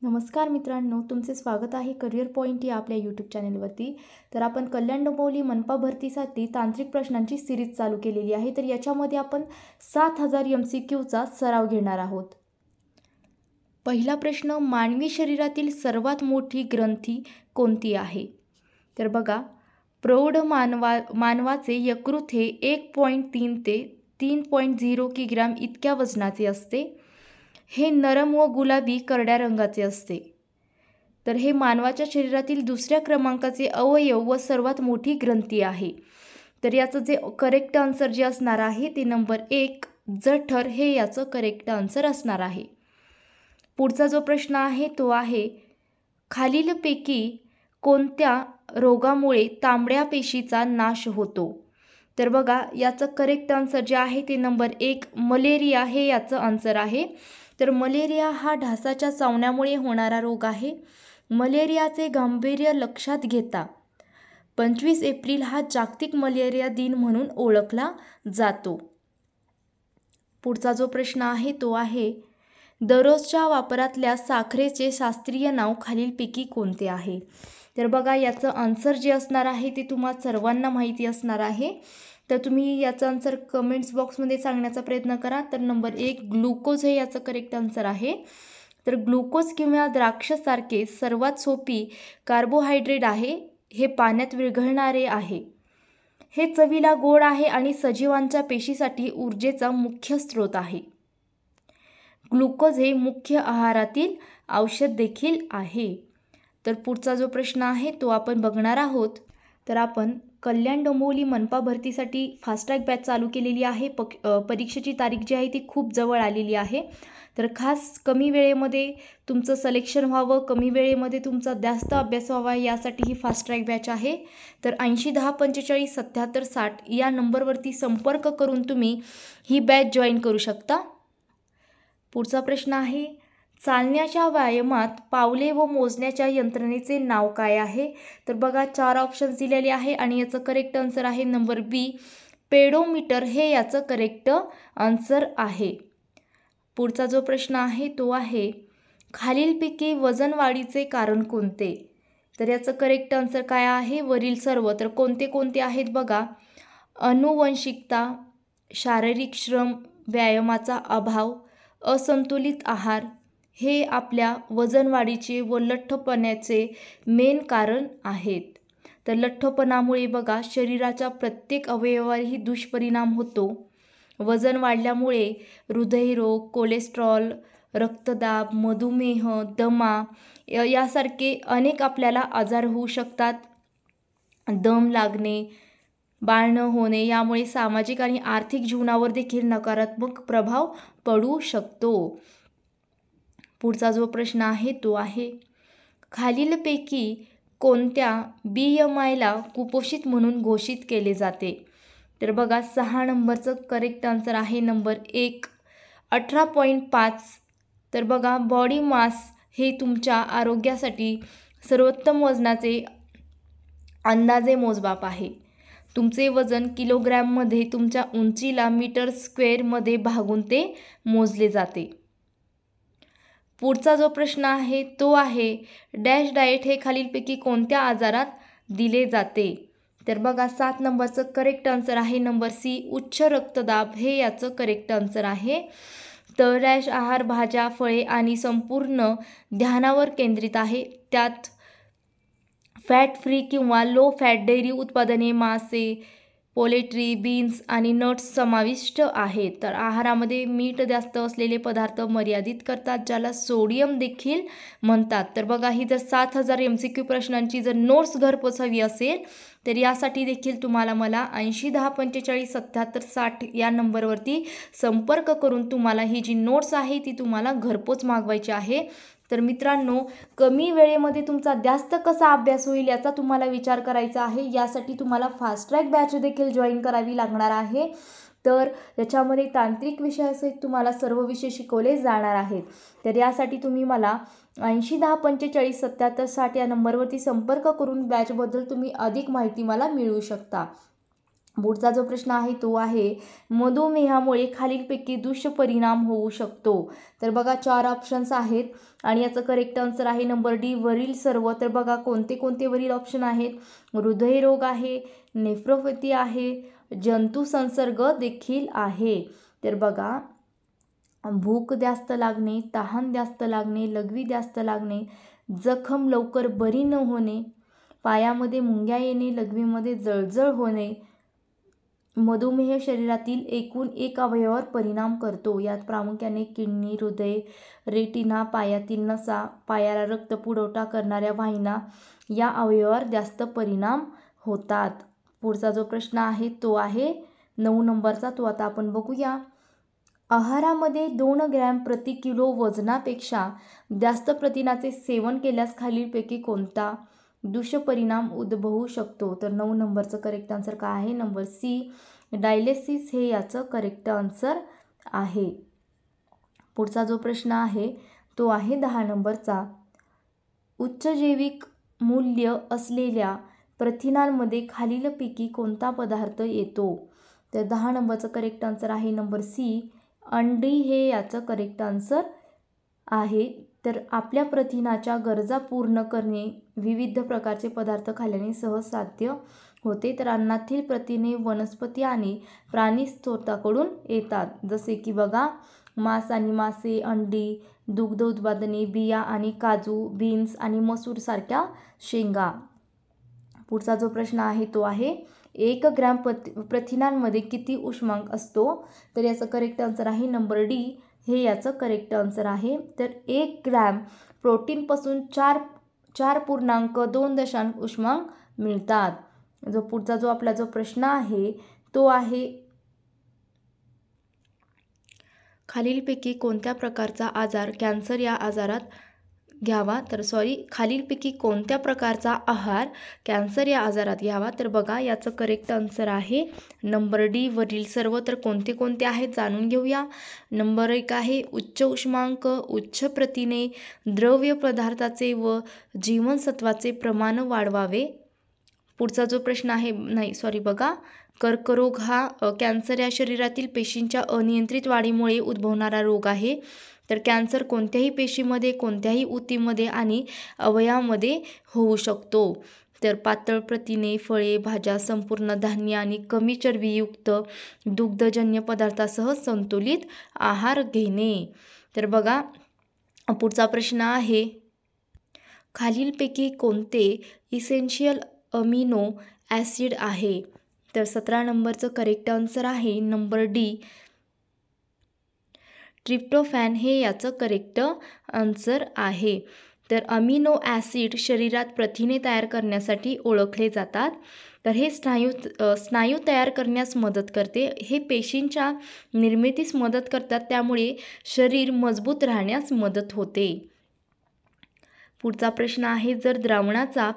नमस्कार मित्रांनो, तुमचे स्वागत आहे करिअर पॉईंट या आपल्या यूट्यूब चॅनलवरती. तर आपण कल्याण डोंबिवली मनपा भरतीसाठी तांत्रिक प्रश्नांची सिरीज चालू केलेली आहे. तर याच्यामध्ये आपण 7000 MCQचा सराव घेणार आहोत. पहिला प्रश्न, मानवी शरीरातील सर्वात मोठी ग्रंथी कोणती आहे? तर बघा, प्रौढ मानवाचे यकृत हे 1.3 ते 3.0 किग्रॅम इतक्या वजनाचे असते. हे नरम व गुलाबी करड्या रंगाचे असते. तर हे मानवाच्या शरीरातील दुसऱ्या क्रमांकाचे अवयव व सर्वात मोठी ग्रंथी आहे. तर याचं जे करेक्ट आन्सर जे असणार आहे ते नंबर 1 जठर हे याचं करेक्ट आन्सर असणार आहे. पुढचा जो प्रश्न आहे तो आहे, खालीलपैकी कोणत्या रोगामुळे तांबड्या पेशीचा नाश होतो? तर बघा, याचं करेक्ट आन्सर जे आहे ते नंबर 1 मलेरिया हे याचं आन्सर आहे. तर मलेरिया हा ढासाच्या चावण्यामुळे होणारा रोग आहे. मलेरियाचे गांभीर्य लक्षात घेता 25 एप्रिल हा जागतिक मलेरिया दिन म्हणून ओळखला जातो. पुढचा जो प्रश्न आहे तो आहे, दररोजच्या वापरातल्या साखरेचे शास्त्रीय नाव खालीलपैकी कोणते आहे? तर बघा, याचं आन्सर जे असणार आहे ते तुम्हा सर्वांना माहिती असणार आहे. तर तुम्ही याचं आन्सर कमेंट्स बॉक्समध्ये सांगण्याचा प्रयत्न करा. तर नंबर 1 ग्लुकोज हे याचं करेक्ट आन्सर आहे. तर ग्लुकोज किंवा द्राक्षासारखे सर्वात सोपी कार्बोहायड्रेट आहे. हे पाण्यात विरघळणारे आहे. हे चवीला गोड आहे आणि सजीवांच्या पेशीसाठी ऊर्जेचा मुख्य स्रोत आहे. ग्लुकोज हे मुख्य आहारातील औषध देखील आहे. तर पुढचा जो प्रश्न आहे तो आपण बघणार आहोत. तर आपण कल्याण डोंबिवली मनपा भरतीसाठी फास्ट ट्रॅक बॅच चालू केलेली आहे. परीक्षेची तारीख जी आहे ती खूप जवळ आलेली आहे. तर खास कमी वेळेमध्ये तुमचं सिलेक्शन व्हावं, कमी वेळेमध्ये तुमचा जास्त अभ्यास व्हावा यासाठी ही फास्ट ट्रॅक बॅच आहे. तर 8010457760 या नंबरवरती संपर्क करून तुम्ही ही बॅच जॉईन करू शकता. पुढचा प्रश्न आहे, चालण्याच्या व्यायामात पावले व मोजण्याच्या यंत्रणेचे नाव काय आहे? तर बघा, 4 ऑप्शन्स दिलेले आहे आणि याचं करेक्ट आन्सर आहे नंबर बी पेडोमीटर हे याचं करेक्ट आन्सर आहे. पुढचा जो प्रश्न आहे तो आहे, खालीलपैकी वजन वाढीचे कारण कोणते? तर याचं करेक्ट आन्सर काय आहे? वरील सर्व. तर कोणते कोणते आहेत बघा, अनुवंशिकता, शारीरिक श्रम, व्यायामाचा अभाव, असंतुलित आहार हे आपल्या वजनवाढीचे व लठ्ठपणाचे मेन कारण आहेत. तर लठ्ठपणामुळे बघा शरीराच्या प्रत्येक अवयवावरही दुष्परिणाम होतो. वजन वाढल्यामुळे हृदयरोग, कोलेस्ट्रॉल, रक्तदाब, मधुमेह, दमा यासारखे अनेक आपल्याला आजार होऊ शकतात. दम लागणे, बाळ न होणे यामुळे सामाजिक आणि आर्थिक जीवनावर देखील नकारात्मक प्रभाव पडू शकतो. पुढचा जो प्रश्न आहे तो आहे, खालीलपैकी कोणत्या BMIला कुपोषित म्हणून घोषित केले जाते? तर बघा, 6 नंबरचं करेक्ट आन्सर आहे नंबर 1 18.5. तर बघा, बॉडी मास हे तुमच्या आरोग्यासाठी सर्वोत्तम वजनाचे अंदाजे मोजमाप आहे. तुमचे वजन किलोग्रॅममध्ये तुमच्या उंचीला मीटर स्क्वेअरमध्ये भागून ते मोजले जाते. पुढचा जो प्रश्न आहे तो आहे, डॅश डाएट हे खालीलपैकी कोणत्या आजारात दिले जाते? तर बघा, 7 नंबरचं करेक्ट आन्सर आहे नंबर सी उच्च रक्तदाब हे याचं करेक्ट आन्सर आहे. तर डॅश आहार भाज्या, फळे आणि संपूर्ण ध्यानावर केंद्रित आहे. त्यात फॅट फ्री किंवा लो फॅट डेअरी उत्पादने, मासे, पोल्ट्री, बीन्स आणि नट्स समाविष्ट आहेत. तर आहारामध्ये मीठ जास्त असलेले पदार्थ मर्यादित करतात, ज्याला सोडियम देखील म्हणतात. तर बघा, ही जर 7000 MCQ प्रश्नांची जर नोट्स घरपोच हवी असेल तर यासाठी देखील तुम्हाला मला 8010457760 या नंबरवरती संपर्क करून तुम्हाला ही जी नोट्स आहे ती तुम्हाला घरपोच मागवायची आहे. तर मित्रांनो, कमी वेळेमध्ये तुमचा जास्त कसा अभ्यास होईल याचा तुम्हाला विचार करायचा आहे. यासाठी तुम्हाला फास्ट ट्रॅक बॅच देखील जॉईन करावी लागणार आहे. तर याच्यामध्ये तांत्रिक विषयासहित तुम्हाला सर्व विषय शिकवले जाणार आहेत. तर यासाठी तुम्ही मला 8010457760 या नंबरवरती संपर्क करून बॅचबद्दल तुम्ही अधिक माहिती मला मिळवू शकता. पुढचा जो प्रश्न आहे तो आहे मधुमेहामुळे खालीलपैकी दुष्परिणाम होऊ शकतो. तर बघा 4 ऑप्शन्स आहेत आणि याचं करेक्ट आन्सर आहे नंबर डी वरील सर्व. तर बघा कोणते कोणते वरील ऑप्शन आहेत. हृदयरोग आहे, नेफ्रोपॅथी आहे, जंतू संसर्ग देखील आहे. तर बघा भूक जास्त लागणे, तहान जास्त लागणे, लघवी जास्त लागणे, जखम लवकर बरी न होणे, पायामध्ये मुंग्या येणे, लघवीमध्ये जळजळ होणे, मधुमेह शरीरातील एकूण एक अवयवावर परिणाम करतो. यात प्रामुख्याने किडनी, हृदय, रेटिना, पायातील नसा, पायाला रक्त पुरवठा करणाऱ्या वाहिन्या या अवयवावर जास्त परिणाम होतात. पुढचा जो प्रश्न आहे तो आहे 9 नंबरचा. तो आता आपण बघूया. आहारामध्ये 2 ग्रॅम प्रति किलो वजनापेक्षा जास्त प्रथिनाचे सेवन केल्यास खालीलपैकी कोणता दुष्परिणाम उद्भवू शकतो. तर 9 नंबरचं करेक्ट आन्सर काय आहे. नंबर सी डायलिसिस हे याचं करेक्ट आन्सर आहे. पुढचा जो प्रश्न आहे तो आहे 10 नंबरचा. उच्च जैविक मूल्य असलेल्या प्रथिनांमध्ये खालीलपैकी कोणता पदार्थ येतो. तर 10 नंबरचं करेक्ट आन्सर आहे नंबर सी अंडी हे याचं करेक्ट आन्सर आहे. तर आपल्या प्रथिनाच्या गरजा पूर्ण करणे विविध प्रकारचे पदार्थ खाल्ल्याने सहज साध्य होते. तर अन्नातील प्रथिने वनस्पती आणि प्राणी स्रोताकडून येतात, जसे की बघा मांस आणि मासे, अंडी, दुग्ध उत्पादने, बिया आणि काजू, बीन्स आणि मसूर सारख्या शेंगा. पुढचा जो प्रश्न आहे तो आहे 1 ग्रॅम प्रथिनांमध्ये किती उष्मांक असतो. तर याचं करेक्ट आन्सर आहे नंबर डी हे याचं करेक्ट आन्सर आहे. तर 1 ग्रॅम प्रोटीनपासून 4.2 उष्मांक मिळतात. पुढचा जो आपला जो प्रश्न आहे तो आहे खालीलपैकी कोणत्या प्रकारचा आजार कॅन्सर या आजारात घ्यावा. तर खालीलपैकी कोणत्या प्रकारचा आहार कॅन्सर या आजारात घ्यावा. तर बघा याचं करेक्ट आन्सर आहे नंबर डी वरील सर्व. तर कोणते कोणते आहेत जाणून घेऊया. नंबर 1 आहे उच्च उष्मांक, उच्च प्रथिने, द्रव्य पदार्थाचे व जीवनसत्वाचे प्रमाण वाढवावे. पुढचा जो प्रश्न आहे बघा कर्करोग हा कॅन्सर या शरीरातील पेशींच्या अनियंत्रित वाढीमुळे उद्भवणारा रोग आहे. तर कॅन्सर कोणत्याही पेशीमध्ये, कोणत्याही ऊतीमध्ये आणि अवयवामध्ये होऊ शकतो. तर पातळ प्रथिने, फळे, भाज्या, संपूर्ण धान्य आणि कमी चरबीयुक्त दुग्धजन्य पदार्थासह संतुलित आहार घेणे. तर बघा पुढचा प्रश्न आहे खालीलपैकी कोणते इसेन्शियल अमिनो ॲसिड आहे. तर 17 नंबरचं करेक्ट आन्सर आहे नंबर डी ट्रिप्टोफॅन हे याचं करेक्ट आन्सर आहे. तर अमिनो ॲसिड शरीरात प्रथिने तयार करण्यासाठी ओळखले जातात. तर हे स्नायू तयार करण्यास मदत करते, हे पेशींच्या निर्मितीस मदत करतात, त्यामुळे शरीर मजबूत राहण्यास मदत होते. पुढचा प्रश्न आहे जर द्रावणाचा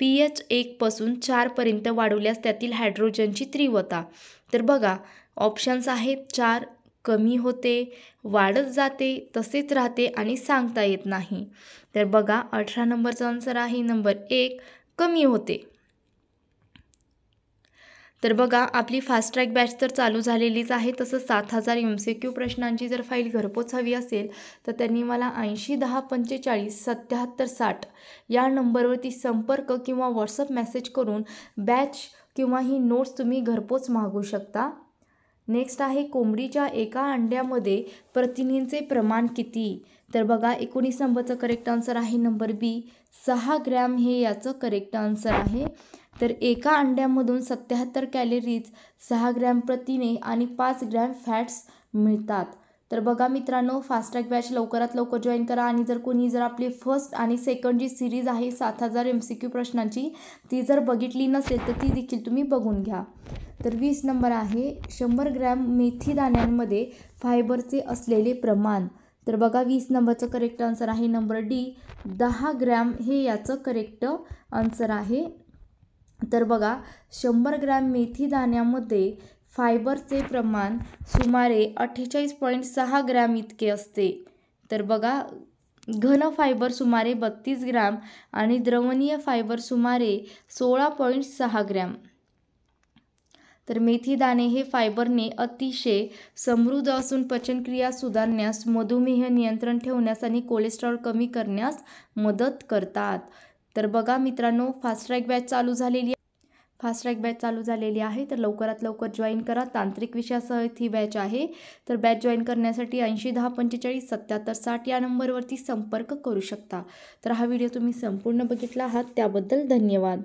pH 1 पासून 4 पर्यंत वाढवल्यास त्यातील हायड्रोजनची तीव्रता. तर बघा ऑप्शन्स आहेत 4 कमी होते, वाढत जाते, तसेच राहते आणि सांगता येत नाही. तर बघा 18 नंबरचा आन्सर आहे नंबर 1 कमी होते. तर बघा आपली फास्ट ट्रॅक बॅच तर चालू झालेलीच आहे. तसंच 7000 MCQ प्रश्नांची जर फाईल घरपोच हवी असेल तर त्यांनी मला 801045 7760 या नंबरवरती संपर्क किंवा व्हॉट्सअप मेसेज करून बॅच किंवा ही नोट्स तुम्ही घरपोच मागवू शकता. नेक्स्ट आहे कोंबडीच्या एका अंड्यामध्ये प्रथिनेचे प्रमाण किती. तर बघा 19 नंबरचं करेक्ट आन्सर आहे नंबर बी 6 ग्रॅम हे याचं करेक्ट आन्सर आहे. तर एका अंड्यामधून 77 कॅलरीज, 6 ग्रॅम प्रथिने आणि 5 ग्रॅम फॅट्स मिळतात. तर बघा मित्रांनो फास्ट ट्रॅक बॅच लवकरात लवकर जॉईन करा आणि जर आपली फर्स्ट आणि सेकंड जी सिरीज आहे 7000 MCQ प्रश्नांची ती जर बघितली नसेल तर ती देखील तुम्ही बघून घ्या. तर 20 नंबर आहे 100 ग्रॅम मेथी दाण्यांमध्ये फायबरचे असलेले प्रमाण. तर बघा 20 नंबरचं करेक्ट आन्सर आहे नंबर डी 10 ग्रॅम हे याचं करेक्ट आन्सर आहे. तर बघा 100 ग्रॅम मेथी दाण्यामध्ये फायबरचे प्रमाण सुमारे 48.6 ग्रॅम इतके असते. तर बघा घन फायबर सुमारे 32 ग्रॅम आणि द्रवणीय फायबर सुमारे 16.6 ग्रॅम. तर मेथी दाणे हे फायबरने अतिशय समृद्ध असून पचनक्रिया सुधारण्यास, मधुमेह नियंत्रण ठेवण्यास आणि कोलेस्ट्रॉल कमी करण्यास मदत करतात. तर बघा मित्रांनो, फास्ट ट्रॅक बॅच चालू झालेली आहे. तर लवकरात लवकर जॉईन करा. तांत्रिक विषयासह ही बॅच आहे. तर बॅच जॉईन करण्यासाठी 80 10 45 77 60 या नंबरवरती संपर्क करू शकता. तर हा व्हिडिओ तुम्ही संपूर्ण बघितला आहात त्याबद्दल धन्यवाद.